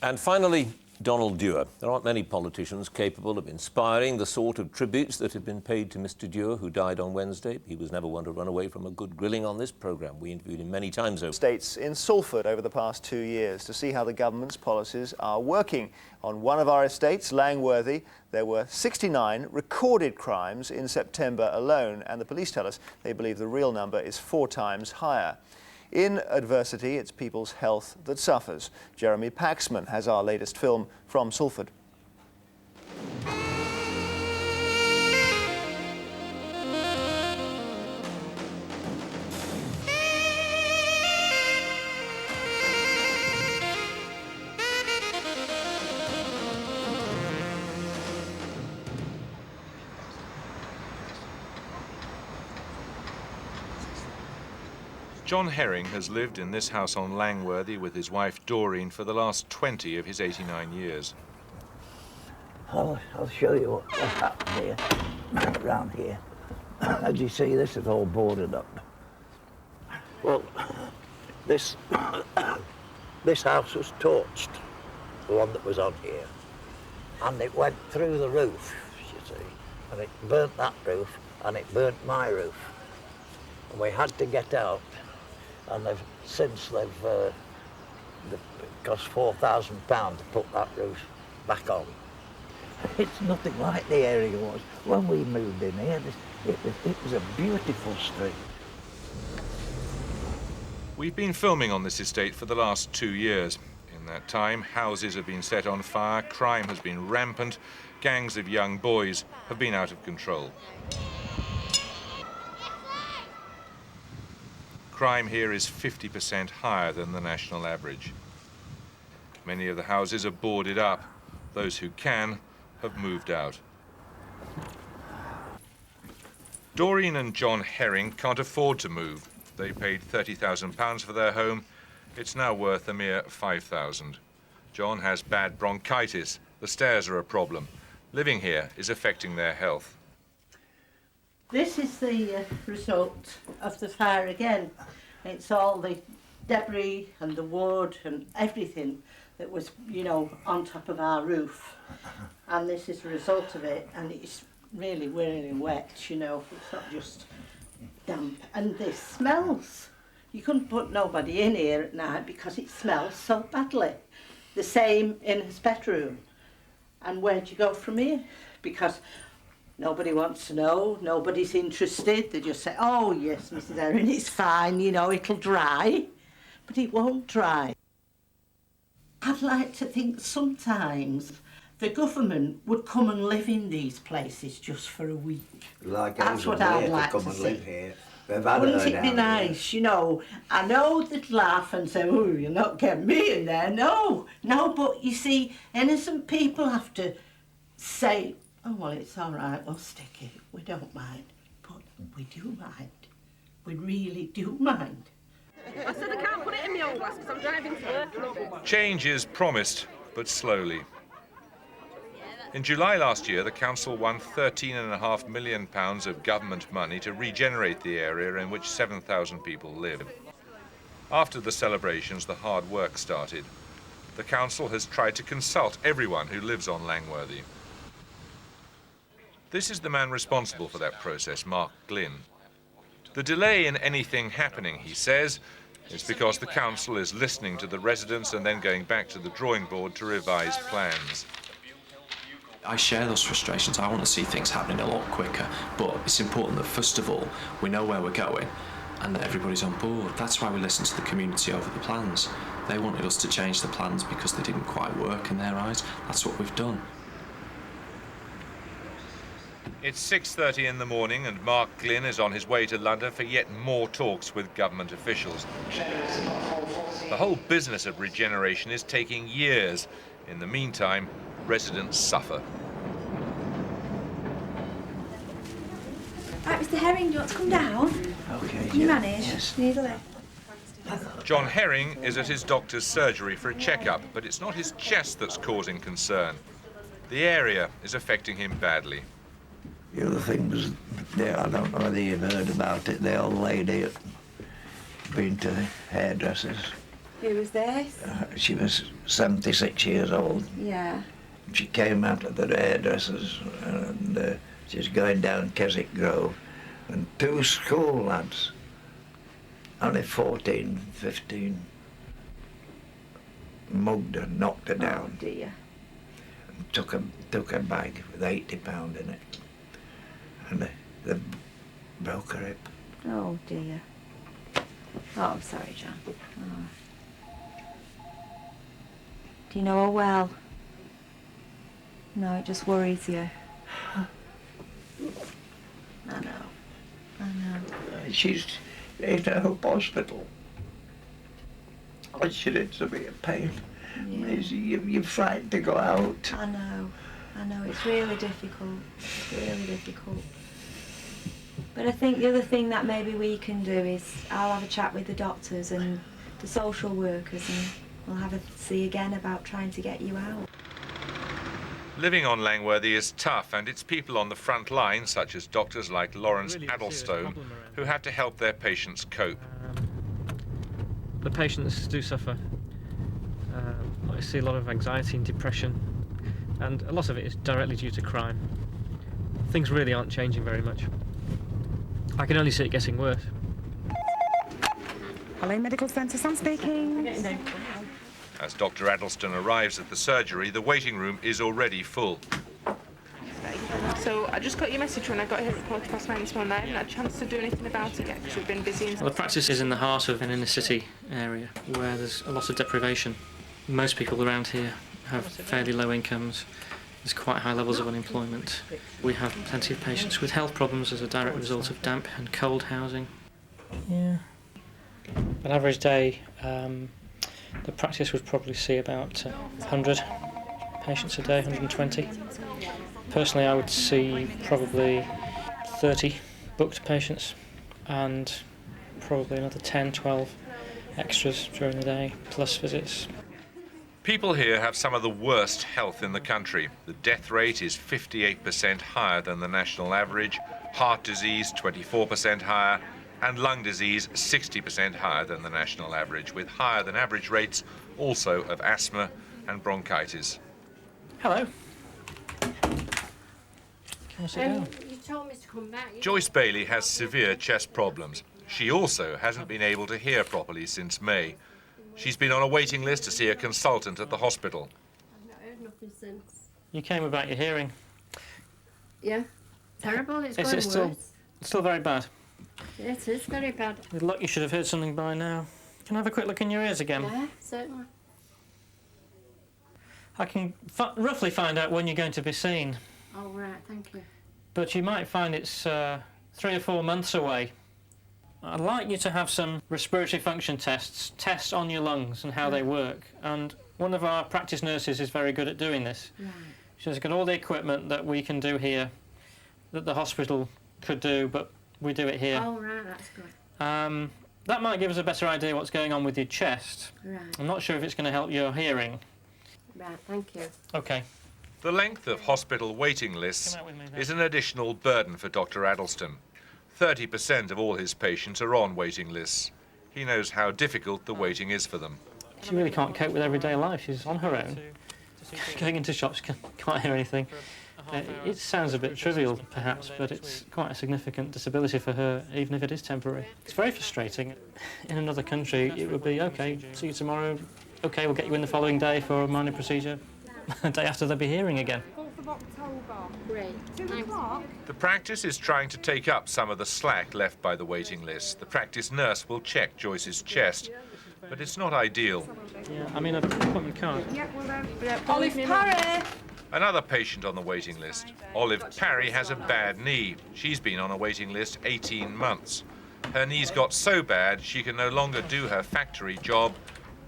And finally, Donald Dewar. There aren't many politicians capable of inspiring the sort of tributes that have been paid to Mr. Dewar, who died on Wednesday. He was never one to run away from a good grilling on this programme. We interviewed him many times over. States in Salford over the past 2 years to see how the government's policies are working. On one of our estates, Langworthy, there were 69 recorded crimes in September alone, and the police tell us they believe the real number is 4 times higher. In adversity, it's people's health that suffers. Jeremy Paxman has our latest film from Salford. John Herring has lived in this house on Langworthy with his wife Doreen for the last 20 of his 89 years. I'll show you what's happened here, around here. As you see, this is all boarded up. Well, this house was torched, the one that was on here, and it went through the roof, you see, and it burnt that roof, and it burnt my roof. And we had to get out. And they've cost £4,000 to put that roof back on. It's nothing like the area was. When we moved in here, it was a beautiful street. We've been filming on this estate for the last 2 years. In that time, houses have been set on fire, crime has been rampant, gangs of young boys have been out of control. Crime here is 50% higher than the national average. Many of the houses are boarded up. Those who can have moved out. Doreen and John Herring can't afford to move. They paid £30,000 for their home. It's now worth a mere £5,000. John has bad bronchitis. The stairs are a problem. Living here is affecting their health. This is the result of the fire again. It's all the debris and the wood and everything that was, you know, on top of our roof. And this is the result of it, and it's really, really wet, you know. It's not just damp. And this smells. You couldn't put nobody in here at night because it smells so badly. The same in his bedroom. And where'd you go from here? Because nobody wants to know, nobody's interested. They just say, oh yes, Mrs. Herring, it's fine, you know, it'll dry. But it won't dry. I'd like to think sometimes the government would come and live in these places just for a week. Like that's what I'd like to see. Live here. Wouldn't it be nice, you know? I know they'd laugh and say, oh, you're not getting me in there. No, but you see, innocent people have to say, oh, well, it's all right, we'll stick it. We don't mind. But we do mind. We really do mind. I said I can't put it in my own glass because I'm driving to work. Change is promised, but slowly. In July last year, the council won £13.5 million of government money to regenerate the area in which 7,000 people live. After the celebrations, the hard work started. The council has tried to consult everyone who lives on Langworthy. This is the man responsible for that process, Mark Glynn. The delay in anything happening, he says, is because the council is listening to the residents and then going back to the drawing board to revise plans. I share those frustrations. I want to see things happening a lot quicker, but it's important that first of all we know where we're going, and everybody's on board. That's why we listened to the community over the plans. They wanted us to change the plans because they didn't quite work in their eyes. That's what we've done. It's 6:30 in the morning and Mark Glynn is on his way to London for yet more talks with government officials. The whole business of regeneration is taking years. In the meantime, residents suffer. Right, Mr. Herring, do you want to come down? Okay. Can you manage? Yes. Need a lift? John Herring is at his doctor's surgery for a checkup, but it's not his chest that's causing concern. The area is affecting him badly. The other thing was, I don't know whether you've heard about it, the old lady had been to hairdressers. Who was this? She was 76 years old. Yeah. She came out of the hairdressers and she's going down Keswick Grove, and two school lads, only 14, 15, mugged her, knocked her down. Oh dear. And took a bag with £80 in it. And they broke her hip. Oh dear. Oh, I'm sorry, John. Oh. Do you know her well? No, it just worries you. I know. I know. She's in a hospital. And she's in severe pain. Yeah. You're frightened to go out. I know. I know. It's really difficult. It's really difficult. But I think the other thing that maybe we can do is I'll have a chat with the doctors and the social workers, and we'll have a see again about trying to get you out. Living on Langworthy is tough, and it's people on the front line, such as doctors like Lawrence Addlestone, who have to help their patients cope. The patients do suffer. I see a lot of anxiety and depression, and a lot of it is directly due to crime. Things really aren't changing very much. I can only see it getting worse. Hello, Medical Centre, Sam speaking. As Dr. Addlestone arrives at the surgery, the waiting room is already full. So I just got your message when I got here at 9:15 this morning. I haven't had a chance to do anything about it yet because we've been busy. Well, the practice is in the heart of an inner city area where there's a lot of deprivation. Most people around here have fairly low incomes. There's quite high levels of unemployment. We have plenty of patients with health problems as a direct result of damp and cold housing. Yeah. An average day, the practice would probably see about 100 patients a day, 120. Personally, I would see probably 30 booked patients and probably another 10, 12 extras during the day, plus visits. People here have some of the worst health in the country. The death rate is 58% higher than the national average, heart disease 24% higher, and lung disease 60% higher than the national average, with higher than average rates also of asthma and bronchitis. Hello. Can I sit down? You told me to come back. Joyce Bailey has severe chest problems. She also hasn't been able to hear properly since May. She's been on a waiting list to see a consultant at the hospital. I've not heard nothing since. You came about your hearing. Yeah. Terrible. It's going It's worse. still very bad. It is very bad. With luck, you should have heard something by now. Can I have a quick look in your ears again? Yeah, certainly. I can roughly find out when you're going to be seen, Oh, right, thank you. but you might find it's 3 or 4 months away. I'd like you to have some respiratory function tests on your lungs and how they work. And one of our practice nurses is very good at doing this. Right. She's got all the equipment that we can do here, that the hospital could do, but we do it here. Oh, right, that's good. That might give us a better idea what's going on with your chest. Right. I'm not sure if it's going to help your hearing. Right, thank you. Okay. The length of hospital waiting lists is an additional burden for Dr. Addlestone. 30% of all his patients are on waiting lists. He knows how difficult the waiting is for them. She really can't cope with everyday life. She's on her own. Going into shops, can't hear anything. It sounds a bit trivial, perhaps, but it's quite a significant disability for her, even if it is temporary. It's very frustrating. In another country, it would be, OK, see you tomorrow. OK, we'll get you in the following day for a minor procedure. The day after, they'll be hearing again. of October. Great. 2 o'clock? The practice is trying to take up some of the slack left by the waiting list. The practice nurse will check Joyce's chest, but it's not ideal. Yeah, I mean, an appointment card. Yeah, well then. Olive Parry! Another patient on the waiting list. Olive Parry has a bad knee. She's been on a waiting list 18 months. Her knee's got so bad she can no longer do her factory job,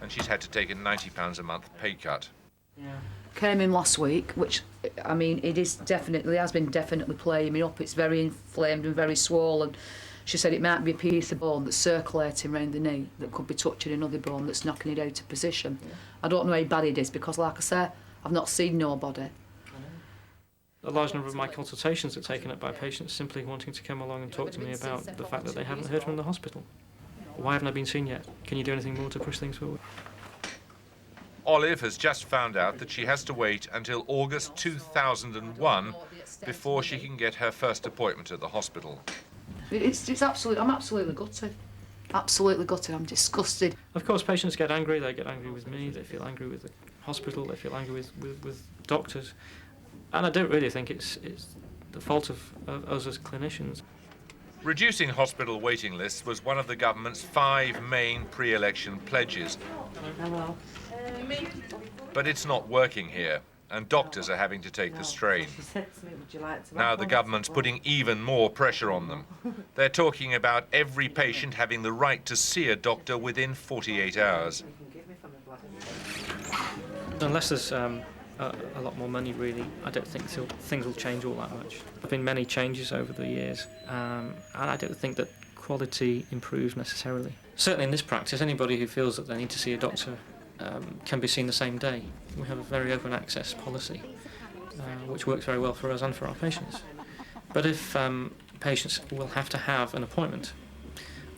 and she's had to take a £90 a month pay cut. Came in last week, which, I mean, it is definitely, has been definitely playing me up. It's very inflamed and very swollen. She said it might be a piece of bone that's circulating around the knee that could be touching another bone that's knocking it out of position. I don't know how bad it is because, like I say, I've not seen nobody. A large number of my consultations are taken up by patients simply wanting to come along and talk to me about the fact that they haven't heard from the hospital. Why haven't I been seen yet? Can you do anything more to push things forward? Olive has just found out that she has to wait until August 2001 before she can get her first appointment at the hospital. It's absolutely, I'm absolutely gutted. Absolutely gutted, I'm disgusted. Of course, patients get angry. They get angry with me. They feel angry with the hospital. They feel angry with doctors. And I don't really think it's the fault of us as clinicians. Reducing hospital waiting lists was one of the government's 5 main pre-election pledges. Hello. But it's not working here, and doctors are having to take the strain. She said to me, would you like to Now the government's putting even more pressure on them. They're talking about every patient having the right to see a doctor within 48 hours. Unless there's a lot more money, really, I don't think things will change all that much. There have been many changes over the years, and I don't think that quality improves necessarily. Certainly in this practice, anybody who feels that they need to see a doctor can be seen the same day. We have a very open access policy, which works very well for us and for our patients. But if patients will have to have an appointment,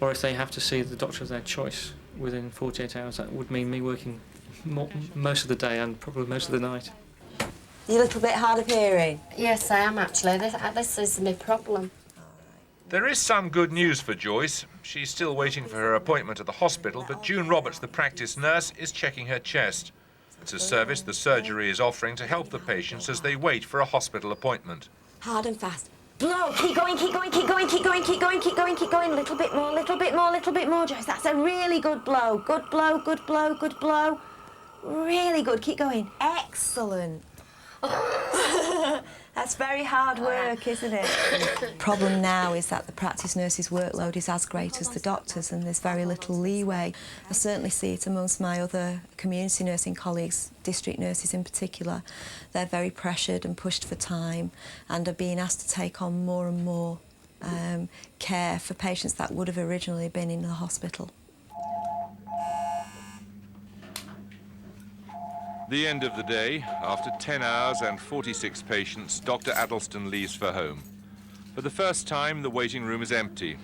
or if they have to see the doctor of their choice within 48 hours, that would mean me working most of the day and probably most of the night. You're a little bit hard of hearing? Yes, I am actually. This is my problem. There is some good news for Joyce. She's still waiting for her appointment at the hospital, but June Roberts, the practice nurse, is checking her chest. It's a service the surgery is offering to help the patients as they wait for a hospital appointment. Hard and fast. Blow. Keep going, keep going, keep going, keep going, keep going, keep going, keep going. Little bit more, little bit more, little bit more, Joyce. That's a really good blow. Good blow, good blow, good blow. Really good. Keep going. Excellent. That's very hard work, isn't it? Problem now is that the practice nurse's workload is as great as the doctor's and there's very little leeway. I certainly see it amongst my other community nursing colleagues, district nurses in particular. They're very pressured and pushed for time and are being asked to take on more and more care for patients that would have originally been in the hospital. The end of the day, after 10 hours and 46 patients, Dr. Addleston leaves for home. For the first time, the waiting room is empty.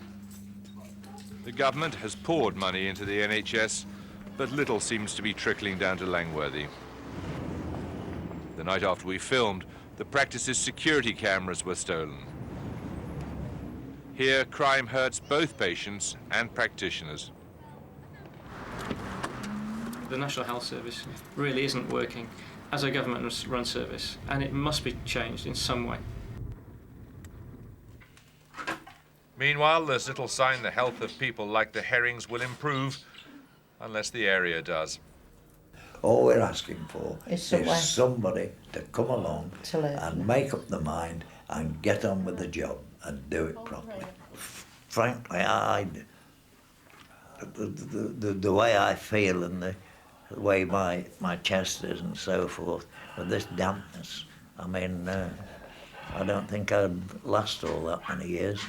The government has poured money into the NHS, but little seems to be trickling down to Langworthy. The night after we filmed, the practice's security cameras were stolen. Here, crime hurts both patients and practitioners. The National Health Service really isn't working as a government-run service, and it must be changed in some way. Meanwhile, there's little sign the health of people like the Herrings will improve unless the area does. All we're asking for is somebody to come along and make up their mind and get on with the job and do it properly. Frankly, the way I feel and the way my chest is and so forth, with this dampness, I mean, I don't think I'd last all that many years.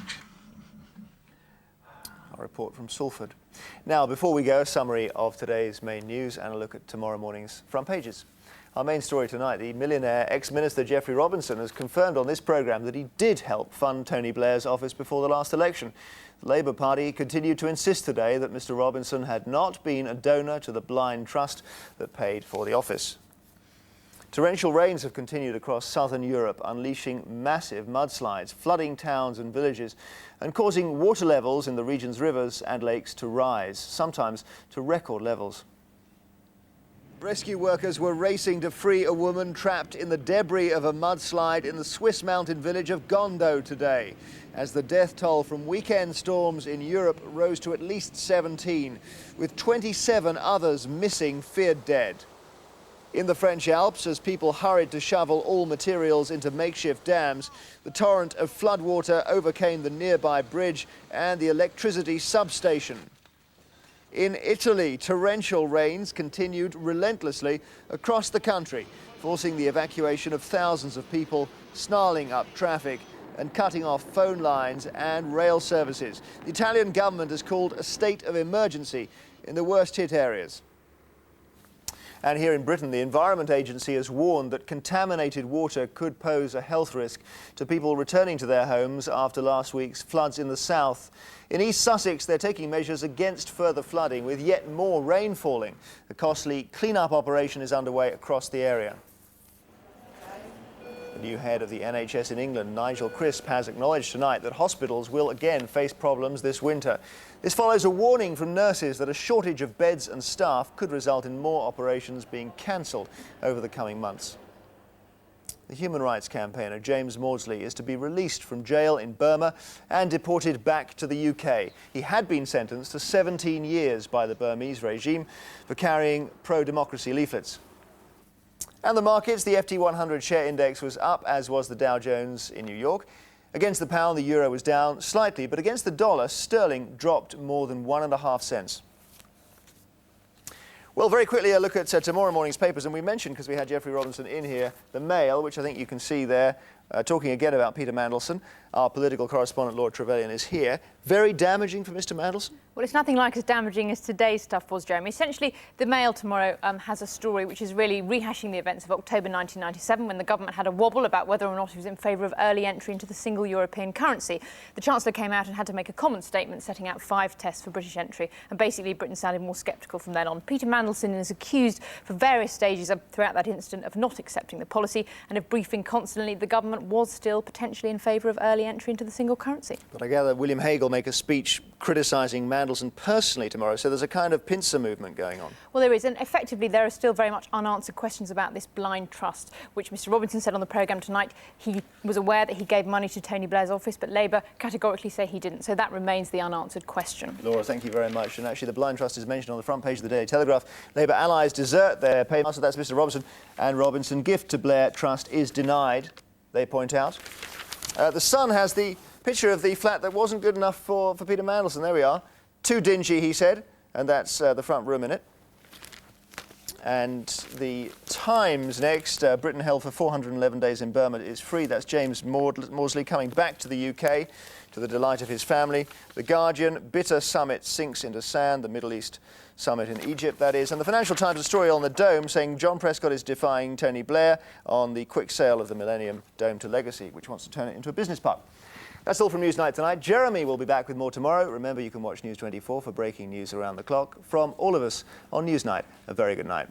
A report from Salford. Now, before we go, a summary of today's main news and a look at tomorrow morning's front pages. Our main story tonight, the millionaire ex-minister Geoffrey Robinson has confirmed on this programme that he did help fund Tony Blair's office before the last election. The Labour Party continued to insist today that Mr Robinson had not been a donor to the blind trust that paid for the office. Torrential rains have continued across southern Europe, unleashing massive mudslides, flooding towns and villages, and causing water levels in the region's rivers and lakes to rise, sometimes to record levels. Rescue workers were racing to free a woman trapped in the debris of a mudslide in the Swiss mountain village of Gondo today, as the death toll from weekend storms in Europe rose to at least 17, with 27 others missing, feared dead. In the French Alps, as people hurried to shovel all materials into makeshift dams, the torrent of floodwater overcame the nearby bridge and the electricity substation. In Italy, torrential rains continued relentlessly across the country, forcing the evacuation of thousands of people, snarling up traffic and cutting off phone lines and rail services. The Italian government has called a state of emergency in the worst-hit areas. And here in Britain, the Environment Agency has warned that contaminated water could pose a health risk to people returning to their homes after last week's floods in the south. In East Sussex, they're taking measures against further flooding, with yet more rain falling. A costly clean-up operation is underway across the area. The new head of the NHS in England, Nigel Crisp, has acknowledged tonight that hospitals will again face problems this winter. This follows a warning from nurses that a shortage of beds and staff could result in more operations being cancelled over the coming months. The human rights campaigner James Maudsley is to be released from jail in Burma and deported back to the UK. He had been sentenced to 17 years by the Burmese regime for carrying pro-democracy leaflets. And the markets, the FT100 share index was up, as was the Dow Jones in New York. Against the pound, the euro was down slightly, but against the dollar, sterling dropped more than 1.5 cents. Well, very quickly, a look at tomorrow morning's papers. And we mentioned, because we had Geoffrey Robinson in here, the Mail, which I think you can see there, talking again about Peter Mandelson. Our political correspondent, Lord Trevelyan, is here. Very damaging for Mr. Mandelson? Well, it's nothing like as damaging as today's stuff was, Jeremy. Essentially, the Mail tomorrow has a story which is really rehashing the events of October 1997, when the government had a wobble about whether or not it was in favour of early entry into the single European currency. The Chancellor came out and had to make a comment statement setting out 5 tests for British entry, and basically Britain sounded more sceptical from then on. Peter Mandelson is accused for various stages throughout that incident of not accepting the policy and of briefing constantly the government was still potentially in favour of early entry into the single currency. But I gather William Hague will make a speech criticising Mandelson personally tomorrow, so there's a kind of pincer movement going on. Well, there is, and effectively there are still very much unanswered questions about this blind trust, which Mr Robinson said on the programme tonight. He was aware that he gave money to Tony Blair's office, but Labour categorically say he didn't, so that remains the unanswered question. Laura, thank you very much. And actually the blind trust is mentioned on the front page of the Daily Telegraph. Labour allies desert their payment, so that's Mr Robinson and Robinson. Gift to Blair trust is denied, they point out. The Sun has the picture of the flat that wasn't good enough for Peter Mandelson. There we are. Too dingy, he said, and that's the front room in it. And the Times next, Britain held for 411 days in Burma is free. That's James Maudsley coming back to the UK to the delight of his family. The Guardian, bitter summit sinks into sand, the Middle East summit in Egypt, that is. And the Financial Times, a story on the Dome saying John Prescott is defying Tony Blair on the quick sale of the Millennium Dome to Legacy, which wants to turn it into a business park. That's all from Newsnight tonight. Jeremy will be back with more tomorrow. Remember, you can watch News 24 for breaking news around the clock. From all of us on Newsnight, a very good night.